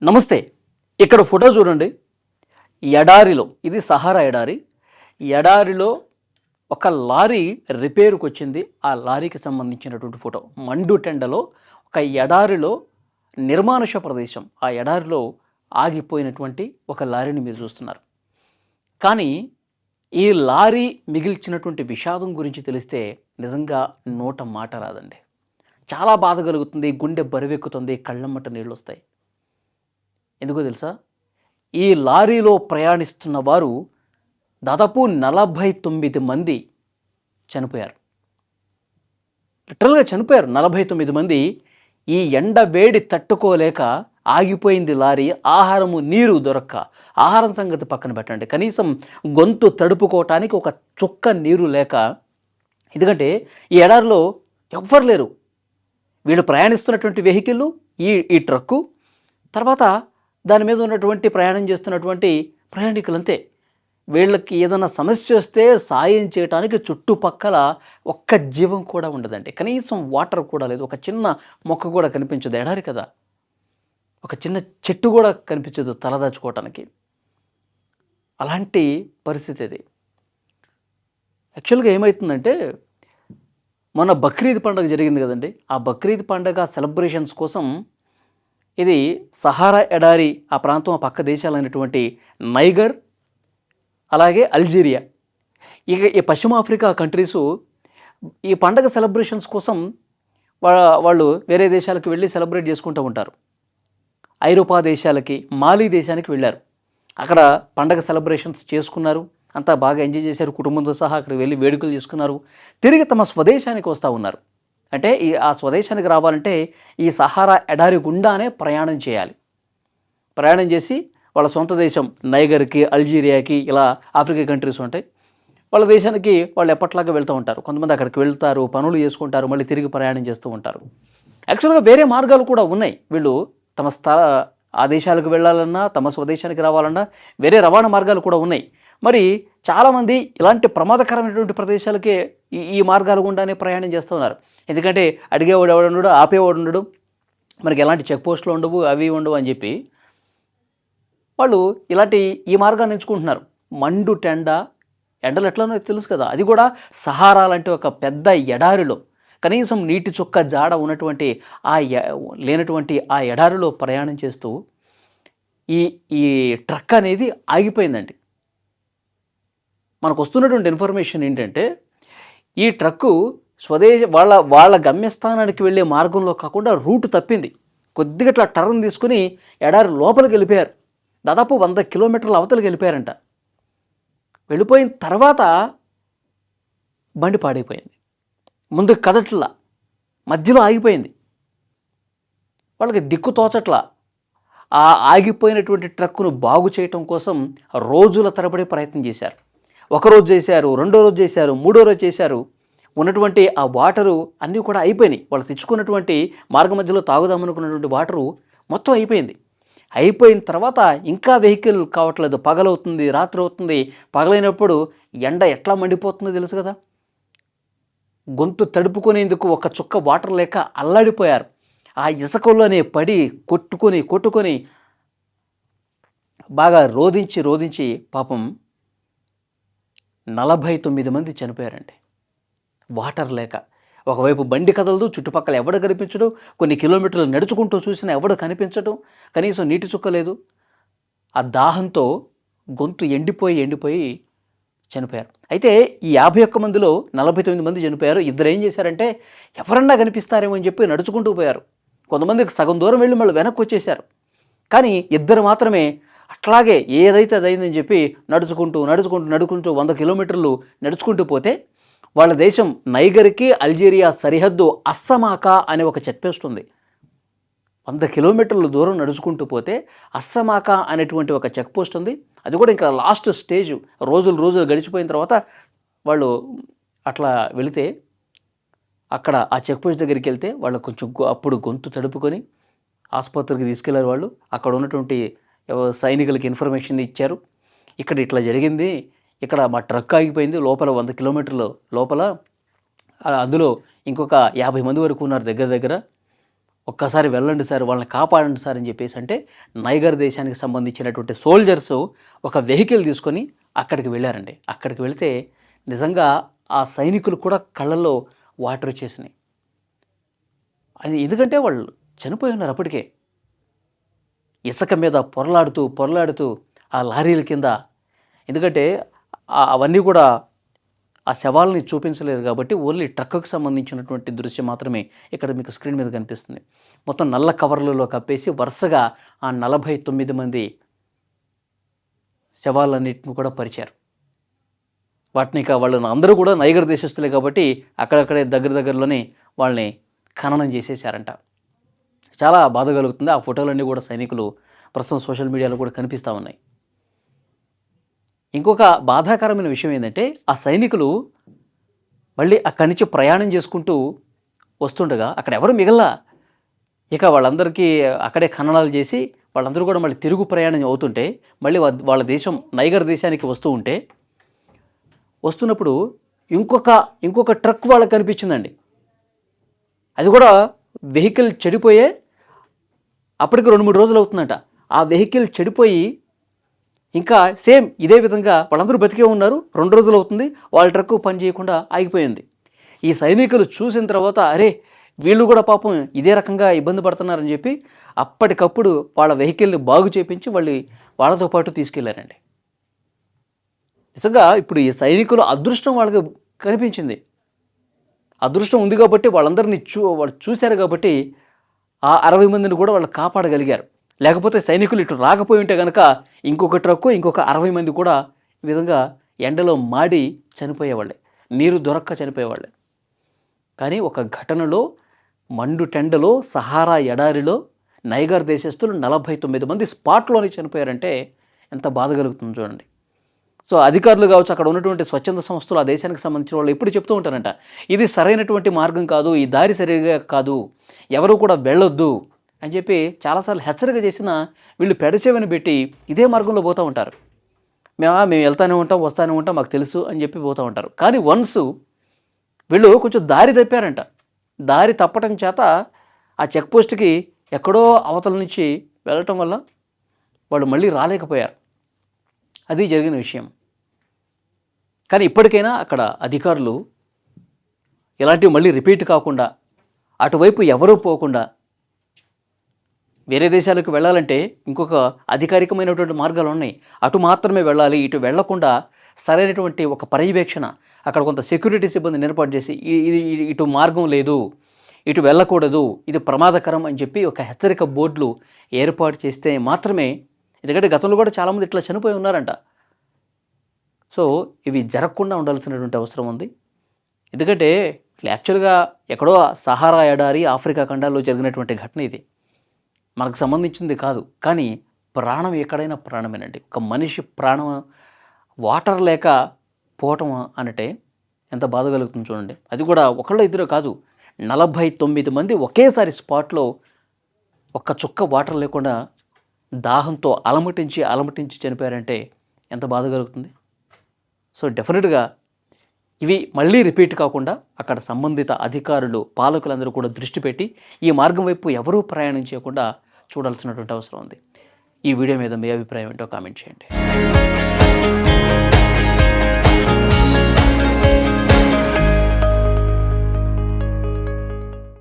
నమస్తే. ఇక్కడ ఫోటో చూడండి. ఎడారిలో ఇది సహారా ఎడారి. ఎడారిలో ఒక లారీ రిపేరుకొచ్చింది. ఆ లారీకి సంబంధించినటువంటి ఫోటో. మండుటెండలో ఒక ఎడారిలో నిర్మానుష్య ప్రదేశం. ఆ ఎడారిలో ఆగిపోయినటువంటి ఒక లారీని మీరు చూస్తున్నారు. కానీ ఈ లారీ మిగిల్చినటువంటి విషాదం గురించి తెలిస్తే నిజంగా నోట మాట రాదండి. చాలా బాధ కలుగుతుంది. గుండె బరువెక్కుతుంది. కళ్ళమ్మట నీళ్ళొస్తాయి. ఎందుకో తెలుసా? ఈ లారీలో ప్రయాణిస్తున్న వారు దాదాపు 49 మంది చనిపోయారు. లిటరల్‌గా చనిపోయారు 49 మంది. ఈ ఎండ వేడి తట్టుకోలేక ఆగిపోయింది లారీ. ఆహారము, నీరు దొరక్క. ఆహారం సంగతి పక్కన పెట్టండి. కనీసం గొంతు తడుపుకోవటానికి ఒక చుక్క నీరు లేక, ఎందుకంటే ఈ ఎడారిలో ఎవ్వరు లేరు. వీళ్ళు ప్రయాణిస్తున్నటువంటి వెహికల్ ఈ ఈ ట్రక్కు, తర్వాత దాని మీద ఉన్నటువంటి ప్రయాణం చేస్తున్నటువంటి ప్రయాణికులంతే. వీళ్ళకి ఏదైనా సమస్య వస్తే సాయం చేయడానికి చుట్టుపక్కల ఒక్క జీవం కూడా ఉండదండి. కనీసం వాటర్ కూడా లేదు. ఒక చిన్న మొక్క కూడా కనిపించదు. ఎడారి కదా. ఒక చిన్న చెట్టు కూడా కనిపించదు తలదాచుకోవటానికి. అలాంటి పరిస్థితి ఇది. యాక్చువల్గా ఏమవుతుందంటే, మొన్న బక్రీద్ పండుగ జరిగింది కదండి. ఆ బక్రీద్ పండుగ సెలబ్రేషన్స్ కోసం ఇది సహారా ఎడారి, ఆ ప్రాంతం ఆ పక్క దేశాలైనటువంటి నైగర్, అలాగే అల్జీరియా, ఇక ఈ పశ్చిమ ఆఫ్రికా కంట్రీసు ఈ పండగ సెలబ్రేషన్స్ కోసం వాళ్ళు వేరే దేశాలకు వెళ్ళి సెలబ్రేట్ చేసుకుంటూ ఉంటారు. ఐరోపా దేశాలకి, మాలీ దేశానికి వెళ్ళారు. అక్కడ పండగ సెలబ్రేషన్స్ చేసుకున్నారు. అంతా బాగా ఎంజాయ్ చేశారు. కుటుంబంతో సహా అక్కడికి వెళ్ళి వేడుకలు చేసుకున్నారు. తిరిగి తమ స్వదేశానికి వస్తూ ఉన్నారు. అంటే ఆ స్వదేశానికి రావాలంటే ఈ సహారా ఎడారి గుండానే ప్రయాణం చేయాలి. ప్రయాణం చేసి వాళ్ళ సొంత దేశం నైగర్కి, అల్జీరియాకి, ఇలా ఆఫ్రికా కంట్రీస్ ఉంటాయి. వాళ్ళ దేశానికి వాళ్ళు ఎప్పట్లాగా వెళ్తూ ఉంటారు. కొంతమంది అక్కడికి వెళ్తారు, పనులు చేసుకుంటారు, మళ్ళీ తిరిగి ప్రయాణం చేస్తూ ఉంటారు. యాక్చువల్గా వేరే మార్గాలు కూడా ఉన్నాయి. వీళ్ళు తమ ఆ దేశాలకు వెళ్ళాలన్నా, తమ స్వదేశానికి రావాలన్నా వేరే రవాణా మార్గాలు కూడా ఉన్నాయి. మరి చాలామంది ఇలాంటి ప్రమాదకరమైనటువంటి ప్రదేశాలకే ఈ మార్గాల గుండానే ప్రయాణం చేస్తూ ఉన్నారు. ఎందుకంటే అడిగేవాడు ఎవడుండడు, ఆపేవాడు ఉండడు, మనకి ఎలాంటి చెక్ పోస్టులు ఉండవు, అవి ఉండవు అని చెప్పి వాళ్ళు ఇలాంటి ఈ మార్గాన్ని ఎంచుకుంటున్నారు. మండుటెండ, ఎండలు ఎట్లనో తెలుసు కదా. అది కూడా సహారా లాంటి ఒక పెద్ద ఎడారిలో, కనీసం నీటి చుక్క జాడ ఉన్నటువంటి లేనటువంటి ఆ ఎడారిలో ప్రయాణం చేస్తూ ఈ ఈ ట్రక్ అనేది ఆగిపోయిందండి. మనకు వస్తున్నటువంటి ఇన్ఫర్మేషన్ ఏంటంటే, ఈ ట్రక్కు వాళ్ళ గమ్యస్థానానికి వెళ్ళే మార్గంలో కాకుండా రూట్ తప్పింది. కొద్దిగా ఇట్లా టర్న్ తీసుకుని ఎడారి లోపలికి వెళ్ళిపోయారు. దాదాపు 100 కిలోమీటర్ల అవతలికి వెళ్ళిపోయారంట. వెళ్ళిపోయిన తర్వాత బండి పాడైపోయింది. ముందు కదట్లా, మధ్యలో ఆగిపోయింది. వాళ్ళకి దిక్కు తోచట్లా. ఆ ఆగిపోయినటువంటి ట్రక్కును బాగు చేయటం కోసం రోజుల తరబడి ప్రయత్నం చేశారు. ఒకరోజు చేశారు, రెండో రోజు చేశారు, మూడో రోజు చేశారు. ఉన్నటువంటి ఆ వాటరు అన్నీ కూడా అయిపోయినాయి. వాళ్ళు తెచ్చుకున్నటువంటి మార్గ మధ్యలో తాగుదామనుకున్నటువంటి వాటరు మొత్తం అయిపోయింది. అయిపోయిన తర్వాత ఇంకా వెహికల్ కావట్లేదు. పగలవుతుంది, రాత్రి అవుతుంది. పగలైనప్పుడు ఎండ ఎట్లా మండిపోతుందో తెలుసు కదా. గొంతు తడుపుకునేందుకు ఒక చుక్క వాటర్ లేక అల్లాడిపోయారు. ఆ ఇసుకలోనే పడి కొట్టుకొని బాగా రోధించి పాపం 49 మంది చనిపోయారండి. వాటర్ లేక. ఒకవైపు బండి కదలదు, చుట్టుపక్కల ఎవడు కనిపించడు, కొన్ని కిలోమీటర్లు నడుచుకుంటూ చూసినా ఎవడు కనిపించడం, కనీసం నీటి చుక్క లేదు. ఆ దాహంతో గొంతు ఎండిపోయి చనిపోయారు. అయితే ఈ 51 మందిలో 49 మంది చనిపోయారు. ఇద్దరు ఏం చేశారంటే, ఎవరన్నా కనిపిస్తారేమో అని చెప్పి నడుచుకుంటూ పోయారు. కొంతమందికి సగం దూరం వెళ్ళి మళ్ళీ వెనక్కి వచ్చేసారు. కానీ ఇద్దరు మాత్రమే అట్లాగే ఏదైతే అదైందని చెప్పి నడుచుకుంటూ 100 కిలోమీటర్లు నడుచుకుంటూ పోతే, వాళ్ళ దేశం నైగర్కి అల్జీరియా సరిహద్దు అస్సమాకా అనే ఒక చెక్ పోస్ట్ ఉంది. 100 కిలోమీటర్ల దూరం నడుచుకుంటూ పోతే అస్సమాకా అనేటువంటి ఒక చెక్ పోస్ట్ ఉంది. అది కూడా ఇంకా లాస్ట్ స్టేజ్. రోజులు గడిచిపోయిన తర్వాత వాళ్ళు అట్లా వెళితే, అక్కడ ఆ చెక్ పోస్ట్ దగ్గరికి వెళ్తే వాళ్ళు కొంచెం అప్పుడు గొంతు తడుపుకొని ఆసుపత్రికి తీసుకెళ్లారు. వాళ్ళు అక్కడ ఉన్నటువంటి సైనికులకి ఇన్ఫర్మేషన్ ఇచ్చారు. ఇక్కడ ఇట్లా జరిగింది, ఇక్కడ మా ట్రక్ ఆగిపోయింది, లోపల 100 కిలోమీటర్ల లోపల, అందులో ఇంకొక 50 మంది వరకు ఉన్నారు దగ్గర. ఒక్కసారి వెళ్ళండి సార్, వాళ్ళని కాపాడండి సార్ అని చెప్పేసి అంటే నైగర్ దేశానికి సంబంధించినటువంటి సోల్జర్స్ ఒక వెహికల్ తీసుకొని అక్కడికి వెళ్ళారండి. అక్కడికి వెళితే నిజంగా ఆ సైనికులు కూడా కళ్ళల్లో వాటర్ వచ్చేసినాయి. అది ఎందుకంటే వాళ్ళు చనిపోయి ఉన్నారు అప్పటికే. ఇసుక మీద పొరలాడుతూ ఆ లారీల కింద, ఎందుకంటే అవన్నీ కూడా ఆ శవాలని చూపించలేరు కాబట్టి ఓన్లీ ట్రక్కుకు సంబంధించినటువంటి దృశ్యం మాత్రమే ఇక్కడ మీకు స్క్రీన్ మీద కనిపిస్తుంది. మొత్తం నల్ల కవర్లలో కప్పేసి వరుసగా ఆ 49 మంది శవాలన్నింటిని కూడా పరిచారు. వాటిని ఇక వాళ్ళని అందరూ కూడా నైగర్ దేశస్తులే కాబట్టి అక్కడక్కడే దగ్గరలోనే వాళ్ళని ఖననం చేసేసారంట. చాలా బాధ కలుగుతుంది. ఆ ఫోటోలన్నీ కూడా సైనికులు ప్రస్తుతం సోషల్ మీడియాలో కూడా కనిపిస్తూ ఉన్నాయి. ఇంకొక బాధాకరమైన విషయం ఏంటంటే ఆ సైనికులు మళ్ళీ అక్కడి నుంచి ప్రయాణం చేసుకుంటూ వస్తుండగా అక్కడ ఎవరు మిగల్లా. ఇక వాళ్ళందరికీ అక్కడే ఖననాలు చేసి వాళ్ళందరూ కూడా మళ్ళీ తిరుగు ప్రయాణం అవుతుంటే మళ్ళీ వాళ్ళ దేశం నైగర్ దేశానికి వస్తున్నప్పుడు ఇంకొక ట్రక్ వాళ్ళకి కనిపించిందండి. అది కూడా వెహికల్ చెడిపోయే అప్పటికి 2-3 రోజులు అవుతుందంట. ఆ వెహికల్ చెడిపోయి ఇంకా సేమ్ ఇదే విధంగా వాళ్ళందరూ బతికే ఉన్నారు. 2 రోజులు అవుతుంది, వాళ్ళ ట్రక్కు పని చేయకుండా ఆగిపోయింది. ఈ సైనికులు చూసిన తర్వాత అరే వీళ్ళు కూడా పాపం ఇదే రకంగా ఇబ్బంది పడుతున్నారని చెప్పి అప్పటికప్పుడు వాళ్ళ వెహికల్ని బాగు చేపించి వాళ్ళతో పాటు తీసుకెళ్లారండి. నిజంగా ఇప్పుడు ఈ సైనికుల అదృష్టం వాళ్ళకి కనిపించింది. అదృష్టం ఉంది కాబట్టి వాళ్ళందరినీ వాళ్ళు చూశారు కాబట్టి ఆ 60 మందిని కూడా వాళ్ళు కాపాడగలిగారు. లేకపోతే సైనికులు ఇటు రాకపోయి ఉంటే కనుక ఇంకొక ట్రక్కు ఇంకొక 60 మంది కూడా ఈ విధంగా ఎండలో మాడి చనిపోయేవాళ్ళే, నీరు దొరక్క చనిపోయేవాళ్ళే. కానీ ఒక ఘటనలో మండుటెండలో సహారా ఎడారిలో నైగర్ దేశస్తులు 49 మంది స్పాట్లోనే చనిపోయారంటే ఎంత బాధ కలుగుతుందో చూడండి. సో అధికారులు కావచ్చు, అక్కడ ఉన్నటువంటి స్వచ్ఛంద సంస్థలు, ఆ దేశానికి సంబంధించిన వాళ్ళు ఎప్పుడు చెప్తూ ఉంటారంట, ఇది సరైనటువంటి మార్గం కాదు, ఈ దారి సరిగా కాదు, ఎవరు కూడా వెళ్ళొద్దు అని చెప్పి చాలాసార్లు హెచ్చరిక చేసినా వీళ్ళు పెడచెవిని పెట్టి ఇదే మార్గంలో పోతూ ఉంటారు. మేము వెళ్తూనే ఉంటాం, వస్తూనే ఉంటాం, మాకు తెలుసు అని చెప్పి పోతూ ఉంటారు. కానీ వన్స్ వీళ్ళు కొంచెం దారి తప్పారంట. దారి తప్పటం చేత ఆ చెక్ పోస్ట్కి ఎక్కడో అవతల నుంచి వెళ్ళటం వల్ల వాళ్ళు మళ్ళీ రాలేకపోయారు. అది జరిగిన విషయం. కానీ ఇప్పటికైనా అక్కడ అధికారులు ఇలాంటివి మళ్ళీ రిపీట్ కాకుండా, అటువైపు ఎవరూ పోకుండా, వేరే దేశాలకు వెళ్ళాలంటే ఇంకొక అధికారికమైనటువంటి మార్గాలు ఉన్నాయి, అటు మాత్రమే వెళ్ళాలి, ఇటు వెళ్లకుండా సరైనటువంటి ఒక పర్యవేక్షణ, అక్కడ కొంత సెక్యూరిటీ సిబ్బందిని ఏర్పాటు చేసి ఇటు మార్గం లేదు, ఇటు వెళ్ళకూడదు, ఇది ప్రమాదకరం అని చెప్పి ఒక హెచ్చరిక బోర్డులు ఏర్పాటు చేస్తే మాత్రమే, ఎందుకంటే గతంలో కూడా చాలామంది ఇట్లా చనిపోయి ఉన్నారంట. సో ఇవి జరగకుండా ఉండాల్సినటువంటి అవసరం ఉంది. ఎందుకంటే యాక్చువల్గా ఎక్కడో సహారా ఎడారి ఆఫ్రికా ఖండాల్లో జరిగినటువంటి ఘటన ఇది, మనకు సంబంధించింది కాదు. కానీ ప్రాణం ఎక్కడైనా ప్రాణమేనండి. ఒక మనిషి ప్రాణం వాటర్ లేక పోవటం అంటే ఎంత బాధ కలుగుతుంది చూడండి. అది కూడా ఒకళ్ళో ఇద్దరు కాదు, 49 మంది ఒకేసారి స్పాట్లో ఒక్క చుక్క వాటర్ లేకుండా దాహంతో అలమటించి చనిపోయారంటే ఎంత బాధ కలుగుతుంది. సో డెఫినెట్గా ఇవి మళ్ళీ రిపీట్ కాకుండా అక్కడ సంబంధిత అధికారులు, పాలకులందరూ కూడా దృష్టి పెట్టి ఈ మార్గం వైపు ఎవరూ ప్రయాణం చేయకుండా చూడాల్సినటువంటి అవసరం ఉంది. ఈ వీడియో మీద మీ అభిప్రాయం ఏంటో కామెంట్ చేయండి.